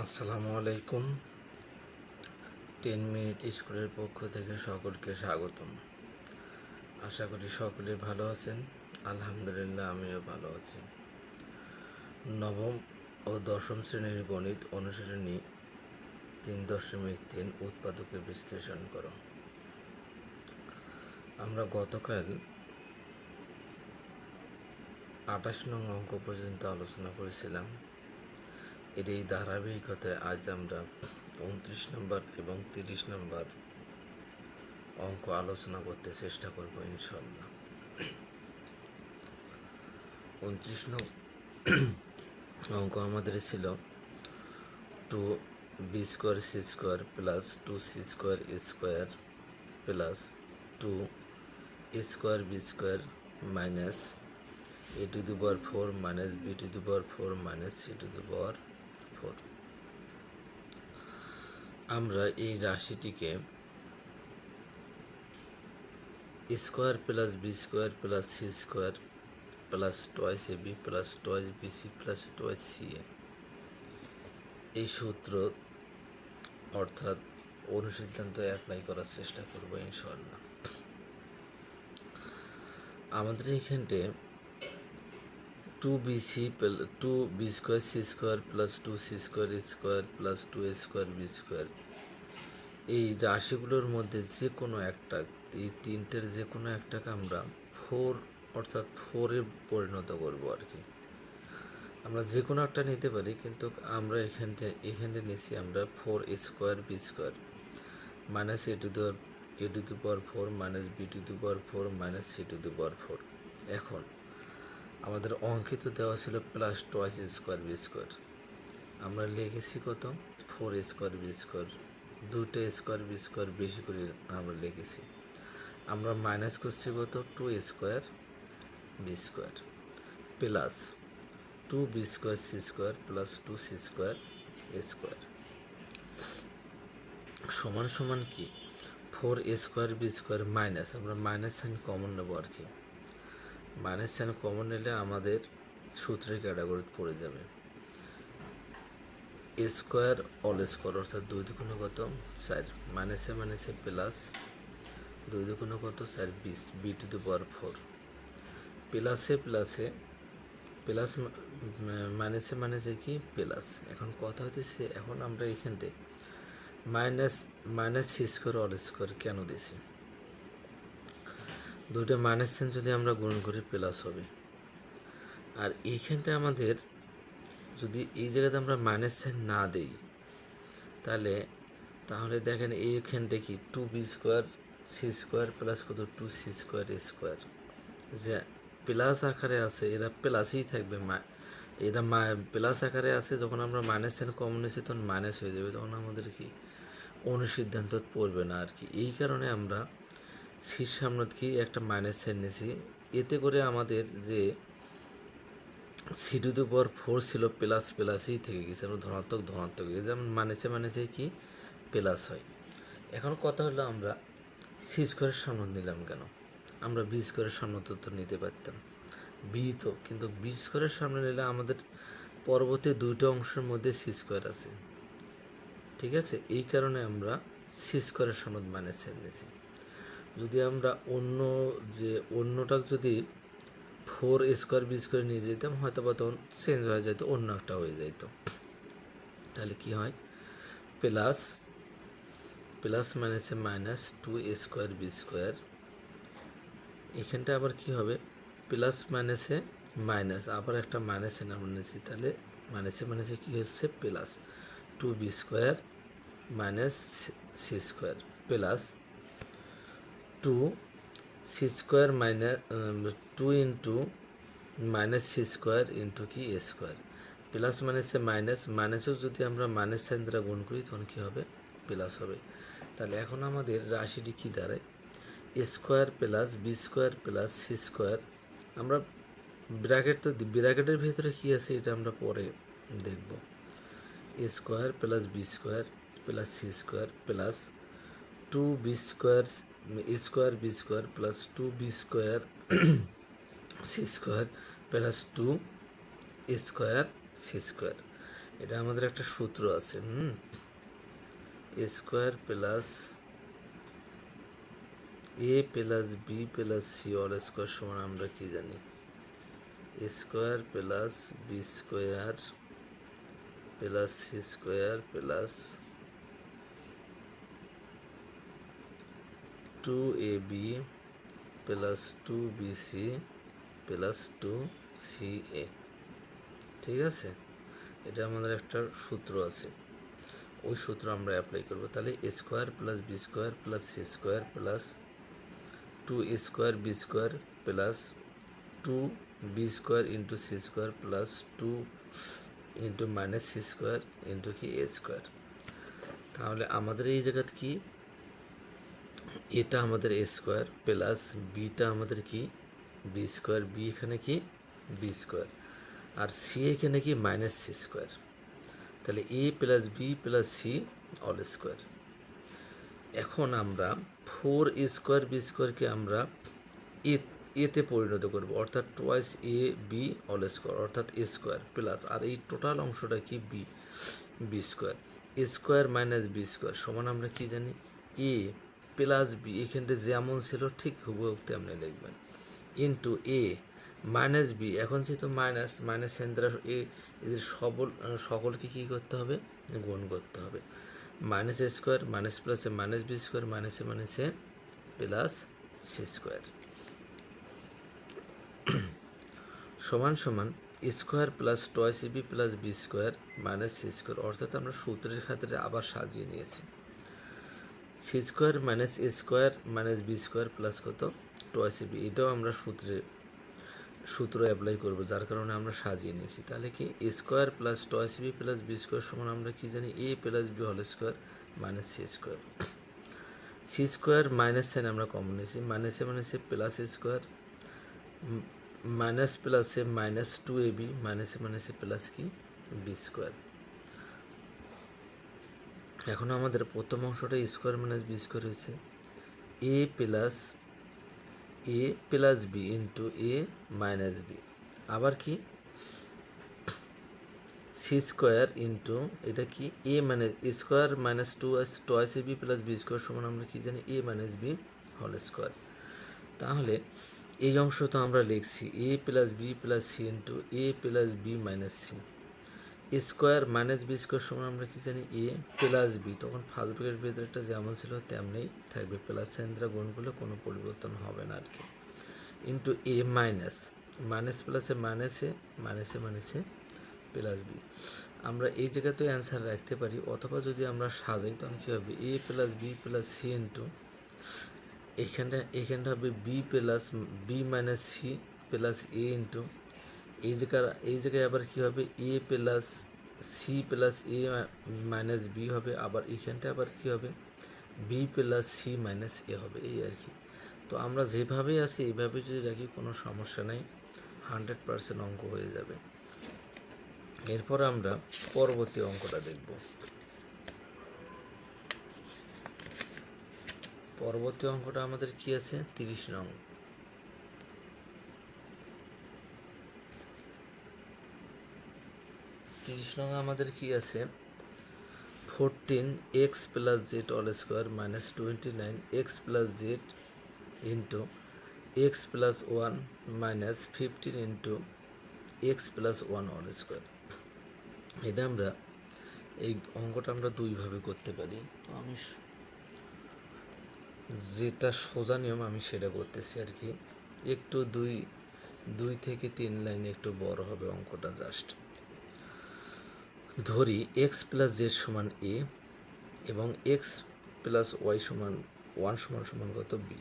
আসসালামু আলাইকুম। 10 মিনিট স্কুলের পক্ষ থেকে সকলকে স্বাগতম। আশা করি সকলে ভালো আছেন। আলহামদুলিল্লাহ, আমিও ভালো আছি। নবম ও দশম শ্রেণীর গণিত অনুশীলনী 3.3 উৎপাদকের বিশ্লেষণ করো। আমরা গতকাল 28 নং অঙ্ক পর্যন্ত আলোচনা করেছিলাম। এর এই ধারাবাহিকতায় আজ আমরা 29 নম্বর এবং 30 নম্বর অঙ্ক আলোচনা করতে চেষ্টা করব ইনশাল্লাহ। 29 নং অঙ্ক আমাদের ছিল 2b² c² plus 2c² a² plus 2a² b² minus a⁴ minus b⁴ minus c⁴। আমরা এই রাশিটিকে square plus b² plus c² plus twice ab plus twice bc plus twice ca এই সূত্র অর্থাৎ অনুসিদ্ধান্ত অ্যাপ্লাই করার চেষ্টা করব ইনশাআল্লাহ। আমাদের এইখানটে 2b² c² plus 2c² a² plus 2a² b² এই রাশিগুলোর মধ্যে যে কোনো একটা, এই তিনটের যে কোনো একটাকে আমরা 4 অর্থাৎ 4-এ পরিণত করবো আর কি। আমরা যে কোনো একটা নিতে পারি, কিন্তু আমরা এখানে নিচ্ছি আমরা 4a² b² minus a⁴ minus b⁴ minus c⁴। এখন আমাদের অঙ্কিত দেওয়া ছিল প্লাস টয়েস a² b², আমরা লিখেছি কত 4a² b², দুটো স্কোয়ার b² বেশি করে আমরা লিখেছি। আমরা মাইনাস করছি কত 2a² b² plus 2b² c² plus 2c² a² সমান সমান কি 4a² b² মাইনাস, আমরা মাইনাস সাইন কমন নেব আর কি। মাইনাস সাইন কমন নিলে আমাদের সূত্রের ক্যাটাগরি পড়ে যাবে a² অল স্কোয়ার অর্থাৎ 2 দুগুণে কত 4, মাইনাসে মাইনাসে প্লাস 2 দুগুণে কত 4 b⁴ প্লাসে প্লাসে প্লাস মাইনাসে মাইনাসে কি প্লাস। এখন কথা হতেছে, এখন আমরা এখানতে মাইনাস c² অল স্কোয়ার কেন দিছি, দুইটা মাইনাস সাইন যদি আমরা গুণ করি প্লাস হবে। আর এইখানটা আমাদের যদি এই জায়গাতে আমরা মাইনাস সাইন না দিই তাহলে দেখেন এইখানটা কি 2b² c² প্লাস কত 2c² a², যে প্লাস আকারে আছে এরা প্লাসই থাকবে, এরা প্লাস আকারে আছে। যখন আমরা মাইনাস সাইন কমন নিয়েছি তখন মাইনাস হয়ে যাবে, তখন আমাদের কি অনুসিদ্ধান্ত পড়বে না আর কি। এই কারণে আমরা সির সামনে কি একটা মাইনাস সাইন নিয়েছি, এতে করে আমাদের যে c⁴ ছিল প্লাস প্লাসই থেকে গেছে, আমরা ধনাত্মক যেমন মাইনাসে কি প্লাস হয়। এখন কথা হলো আমরা c² সামনে নিলাম কেন, আমরা b² সামনে তো নিতে পারতাম, কিন্তু b² সামনে নিলে আমাদের পরবর্তী দুইটা অংশের মধ্যে c² আছে, ঠিক আছে। এই কারণে আমরা c² সামনে মাইনাস সাইন নিয়েছি। যদি আমরা অন্যটা যদি 4a² b² নিয়ে যেতাম, হয়তো বা তখন চেঞ্জ হয়ে যেত, অন্য একটা হয়ে যেত। তাহলে কি হয় প্লাস মাইনাসে মাইনাস 2a² b², এখানটা আবার কি হবে প্লাস মাইনাসে মাইনাস, আবার একটা মাইনাস এনে আমরা নিয়েছি, তাহলে মাইনাসে কি হচ্ছে plus 2b² minus c² plus 2c² minus 2 into minus c² into কি a², প্লাস মাইনাসে মাইনাসেও যদি আমরা মাইনাস সাইন দ্বারা গুণ করি তখন কী হবে প্লাস হবে। তাহলে এখন আমাদের রাশিটি কী দাঁড়ায় a² plus b² plus c², আমরা ব্র্যাকেটের ভিতরে কী আছে এটা আমরা পরে দেখব। a² plus b² plus c² plus 2b² a² b² plus 2b² c² plus 2a² c²। এটা আমাদের একটা সূত্র আছে, A square plus A plus B plus C all square সমান আমরা কি জানি, A square plus B square plus C square plus 2ab plus 2bc plus 2ca। ঠিক আছে, এটা আমাদের একটা সূত্র আছে, ওই সূত্র আমরা অ্যাপ্লাই করব। তাহলে A square plus B square plus C square plus 2a square B square plus 2b square into C square plus 2 into minus C square into কি এ স্কোয়ার। তাহলে আমাদের এই জায়গাত কি, এটা আমাদের এ স্কোয়ার প্লাস বিটা আমাদের কি বি স্কোয়ার, বি এখানে কি বি স্কোয়ার, আর সি এখানে কি মাইনাস সি স্কোয়ার। তাহলে A plus B plus C all square. এখন আমরা 4a স্কোয়ার বি স্কোয়ারকে আমরা এতে পরিণত করব, অর্থাৎ twice A B all square, অর্থাৎ এ স্কোয়ার প্লাস, আর এই টোটাল অংশটা কি বি স্কোয়ার। এ স্কোয়ার মাইনাস বি স্কোয়ার সমান আমরা কি জানি, এ প্লাস বি, এখানটা যেমন ছিল ঠিক হুবহু তেমনি লিখবেন, ইন্টু এ মাইনাস বি, এখন যেহেতু মাইনাস সাইন দ্বারা এদের সকলকে কী করতে হবে, গুণ করতে হবে। মাইনাস এ স্কোয়ার মাইনাস প্লাসে মাইনাস বি স্কোয়ার মাইনাসে প্লাস সি স্কোয়ার সমান সমান square plus twice B plus B square minus C square, অর্থাৎ আমরা সূত্রের খাতিরে আবার সাজিয়ে নিয়েছি। C square minus A square minus B square plus কত টয়েস বি, এটাও আমরা সূত্র অ্যাপ্লাই করব, যার কারণে আমরা সাজিয়ে নিয়েছি। তাহলে কি A square plus twice B plus B square সমান আমরা কি জানি, A plus B whole square minus C square. C square minus sign আমরা কমন নিয়েছি, মাইনাসে প্লাস স্কোয়ার মাইনাস প্লাসে মাইনাস 2ab মাইনাসে প্লাস কি বি স্কোয়ার। এখন আমাদের প্রথম অংশটা স্কোয়ার মাইনাস বি স্কোয়ার হয়েছে, A plus B into A minus B, আবার কি সি স্কোয়ার ইন্টু এটা কি A minus square minus twice A B plus B square সমান আমরা কি জানি, A minus B whole square. তাহলে এই অংশ তো আমরা লিখছি A plus B plus C into A plus B minus C, square minus B square সমান আমরা কি জানি, এ প্লাস বি, তখন ফার্স্ট ব্র্যাকেটের ভেতরটা যেমন ছিল তেমনই থাকবে, প্লাস সাইন দ্বারা গুণ করলে কোনো পরিবর্তন হবে না আর কি, ইন্টু এ মাইনাস প্লাসে মাইনাসে প্লাস বি। আমরা এই জায়গাতেও অ্যান্সার রাখতে পারি, অথবা যদি আমরা সাজাই তখন কী হবে, A plus B plus C into এইখানটা হবে B plus B minus C plus A into এই জায়গায় আবার কী হবে, A plus C plus A minus B হবে, আবার এইখানটা আবার কী হবে, B plus C minus A হবে, এই আর কি। তো আমরা যেভাবেই আছি এইভাবে যদি রাখি কোনো সমস্যা নেই, 100% অঙ্ক হয়ে যাবে। এরপর আমরা পরবর্তী অঙ্কটা দেখব। পরবর্তী অঙ্কটা আমাদের কি আছে, 30 নং। 30 নং আমাদের কি আছে, 14x plus Z all square minus 29x plus Z into x plus 1 minus 15 into x plus 1 all square. এটা আমরা এই অঙ্কটা আমরা দুইভাবে করতে পারি, তো আমি যেটা সোজা নিয়ম আমি সেটা করতেছি আর কি, একটু দুই থেকে 3 লাইনে একটু বড় হবে অঙ্কটা। জাস্ট ধরি এক্স প্লাস জেড সমান এ এবং এক্স প্লাস ওয়াই সমান 1 সমান কত বি,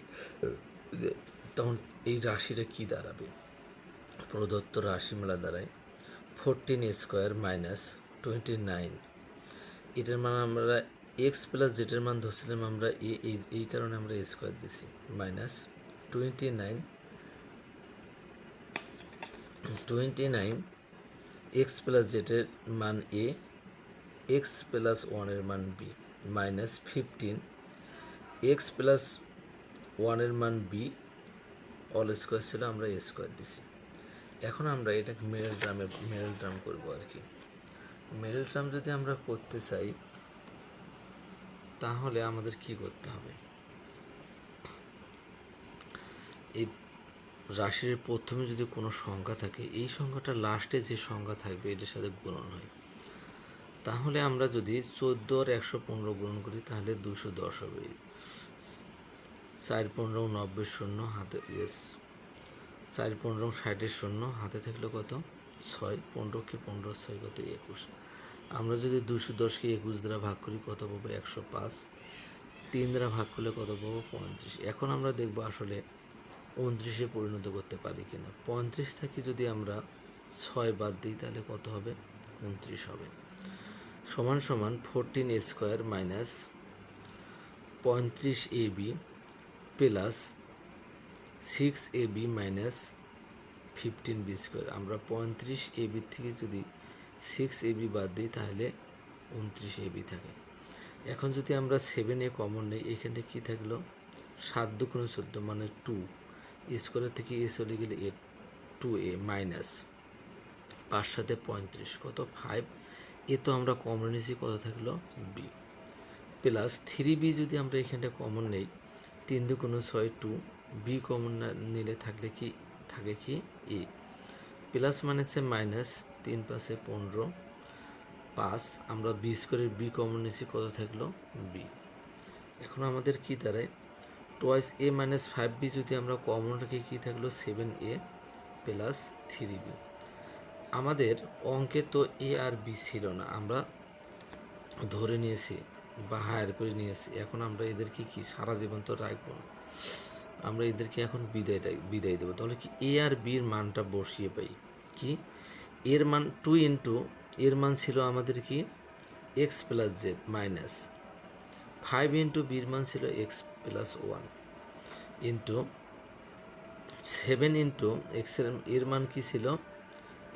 তখন এই রাশিটা কি দাঁড়াবে, প্রদত্ত রাশিমালা দ্বারায় 14 স্কোয়ার মাইনাস 29, এটার মান আমরা এক্স প্লাস জেডের মান ধরছিলাম আমরা এই কারণে আমরা এ স্কোয়ার দিছি, মাইনাস 29 এক্স প্লাস জেডের মান এ, এক্স প্লাস 1-এর মান বি, মাইনাস 15 এক্স প্লাস 1-এর মান বি অল স্কোয়ার ছিল, আমরা এ স্কোয়ার দিছি। এখন আমরা এটাকে মেরুল ড্রাম করবো আর কি। মিডল টার্ম যদি আমরা করতে চাই তাহলে আমাদের কি করতে হবে, এই রাশির প্রথমে যদি কোনো সংখ্যা থাকে এই সংখ্যাটা লাস্টে যে সংখ্যা থাকবে এটার সাথে গুণন হয়। তাহলে আমরা যদি 14 আর 115 গুণন করি তাহলে 210 হবে। 4 15 90 শূন্য হাতে, 4 15 60 শূন্য হাতে থাকলে কত 6, 15কে 15 6 কত 21। আমরা যদি 210কে 21 দ্বারা ভাগ করি কত পাবো 105, 3 দ্বারা ভাগ করলে কত পাবো 35। এখন আমরা দেখব আসলে 29-এ পরিণত করতে পারি কিনা। 35 থেকে যদি আমরা 6 বাদ দিই তাহলে কত হবে 29 হবে। সমান সমান 14 square minus 35 AB plus 6 AB minus 15 B square. আমরা 35 AB থেকে যদি 6 AB বাদ দিই তাহলে 29 AB থাকে। এখন যদি আমরা 7A কমন নিই এখানে কি থাকলো 7 2 14 মানে 2 স্কোয়ারের থেকে এ চলে গেলে 2A মাইনাস 5 সাথে 35 কত 5, এ তো আমরা কমন নিয়েছি কত থাকলো বি প্লাস 3B যদি আমরা এখানটা কমন নেই 3 2 6 2 বি কমন নিলে থাকলে কি থাকে কি এ প্লাস মানে হচ্ছে মাইনাস 3 5 15 5 আমরা বি স্কোয়ারের বি কমন নিয়েছি কত থাকলো বি। এখন আমাদের কি দাঁড়ায় টোয়াইস এ মাইনাস 5B যদি আমরা কমন রাখি কি থাকলো 7A প্লাস 3B। আমাদের অঙ্কে তো এ আর বি ছিল না, আমরা ধরে নিয়েছি বা হায়ার করে নিয়েছি। এখন আমরা এদেরকে কি সারা জীবন তো রাখবো না, আমরা এদেরকে এখন বিদায় দেবো। তাহলে কি এ আর বির মানটা বসিয়ে পাই কি এর মান 2 ইন্টু এর মান ছিল আমাদের কি x plus Z minus 5 into বির মান ছিল এক্স প্লাস 1 ইন্টু 7 ইন্টু এক্সের এর মান কি ছিল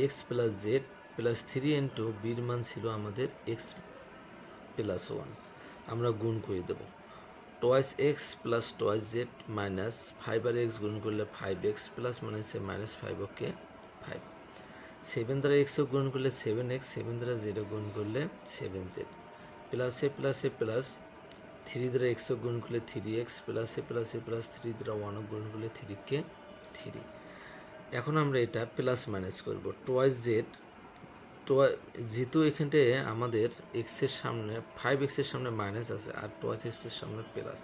x plus Z plus 3 into বির মান ছিল আমাদের এক্স প্লাস 1। আমরা গুণ করে দেব twice X plus twice Z minus 5 আর এক্স গুণ করলে 5x প্লাস মানে হচ্ছে মাইনাস 5 ওকে 5, 7 দ্বারা এক্সও গুণ করলে 7x, 7 দ্বারা জেডও গুণ করলে 7z প্লাসে প্লাসে প্লাস 3 দ্বারা এক্সও গুণ করলে 3x প্লাসে প্লাসে প্লাস 3 দ্বারা 1ও গুণ করলে 3কে 3। এখন আমরা এটা প্লাস মাইনাস করব টোয়াইস জেড যেহেতু এখানটায় আমাদের এক্সের সামনে 5xের সামনে মাইনাস আছে আর টোয়াইস এক্সের সামনে প্লাস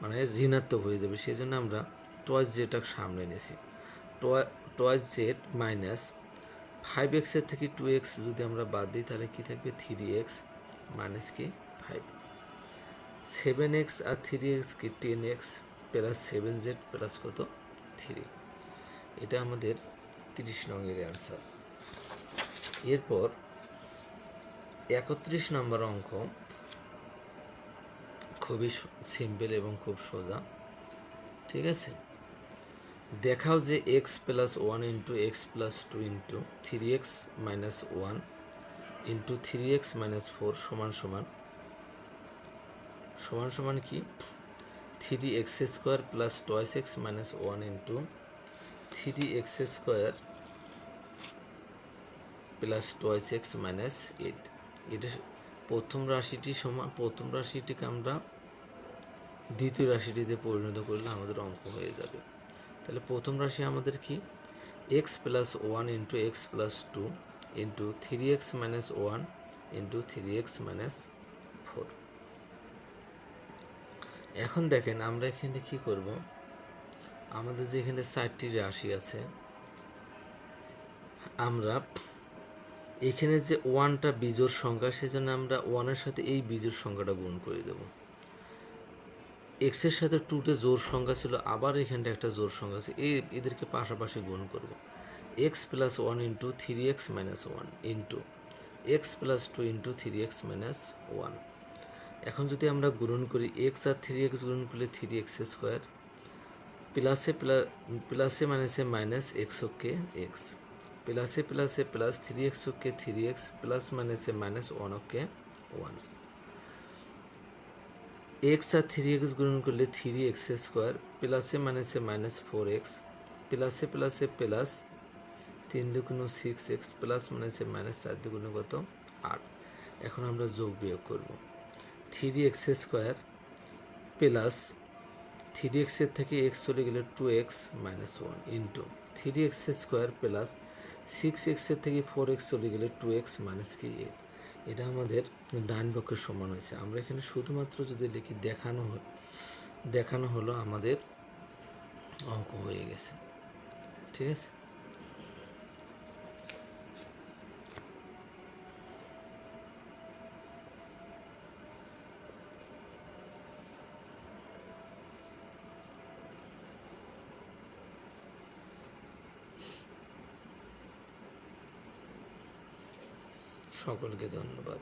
মানে ঋণাত্মক হয়ে যাবে, সেই জন্য আমরা টোয়াইস জেডটাকে সামনে নিয়েছি। টোয়াইস জেড মাইনাস 5xের থেকে 2x যদি আমরা বাদ দিই তাহলে কি থাকবে 3x মাইনাস কি 5, 7x আর 3x কি 10x প্লাস 7z প্লাস কত 3। এটা আমাদের 30 নংয়ের অ্যান্সার। এরপর 31 নম্বর অঙ্ক খুবই সিম্পল এবং খুব সোজা, ঠিক আছে। দেখাও যে x plus 1 into x plus 2 into 3x minus 1 into 3x minus 4 সমান সমান সমান সমান কি 3x square plus twice x minus 1 into 3x square plus twice x minus 8। এটা প্রথম রাশিটি সমান, প্রথম রাশিটিকে আমরা দ্বিতীয় রাশিটিতে পরিণত করলে আমাদের অঙ্ক হয়ে যাবে। তাহলে প্রথম রাশি আমাদের কি x plus 1 into x plus 2 into 3x minus 1 into 3x minus 4। এখন দেখেন আমরা এখানে কি করব, আমাদের যে এখানে 4টি রাশি আছে আমরা এখানে যে 1টা বিজোড় সংখ্যা সেজন্য আমরা 1-এর সাথে এই বিজোড় সংখ্যাটা গুণ করে দেব। এক্সের সাথে 2তে জোড় সংখ্যা ছিল, আবার এখানটা একটা জোড় সংখ্যা আছে, এদেরকে পাশাপাশি গুণ করব। X plus 1 into 3x minus 1 into x plus 2 into 3x minus 1। এখন যদি আমরা গুণন করি এক্স আর 3x গুণন করলে 3x স্কোয়ার প্লাসে প্লাসে মাইনাসে মাইনাস এক্স ওকে এক্স প্লাসে প্লাসে প্লাস 3x ওকে 3x প্লাস মাইনাসে মাইনাস 1 ওকে 1। এক্স আর 3x গুণন করলে 3x স্কোয়ার প্লাসে মাইনাসে মাইনাস 4x প্লাসে প্লাসে প্লাস 3 2 6x প্লাস মাইনাসে মাইনাস 4 2 কত 8। এখন আমরা যোগ বিয়োগ করব। 3x² প্লাস 3x থেকে x চলে গেলে 2x - 1 into 3x² plus 6x থেকে 4x চলে গেলে 2x - 8। এটা আমাদের ডান পক্ষের সমান হয়েছে। আমরা এখানে শুধুমাত্র যদি লিখি দেখানো হলো আমাদের অঙ্ক হয়ে গেছে। ঠিক আছে। সকলকে ধন্যবাদ।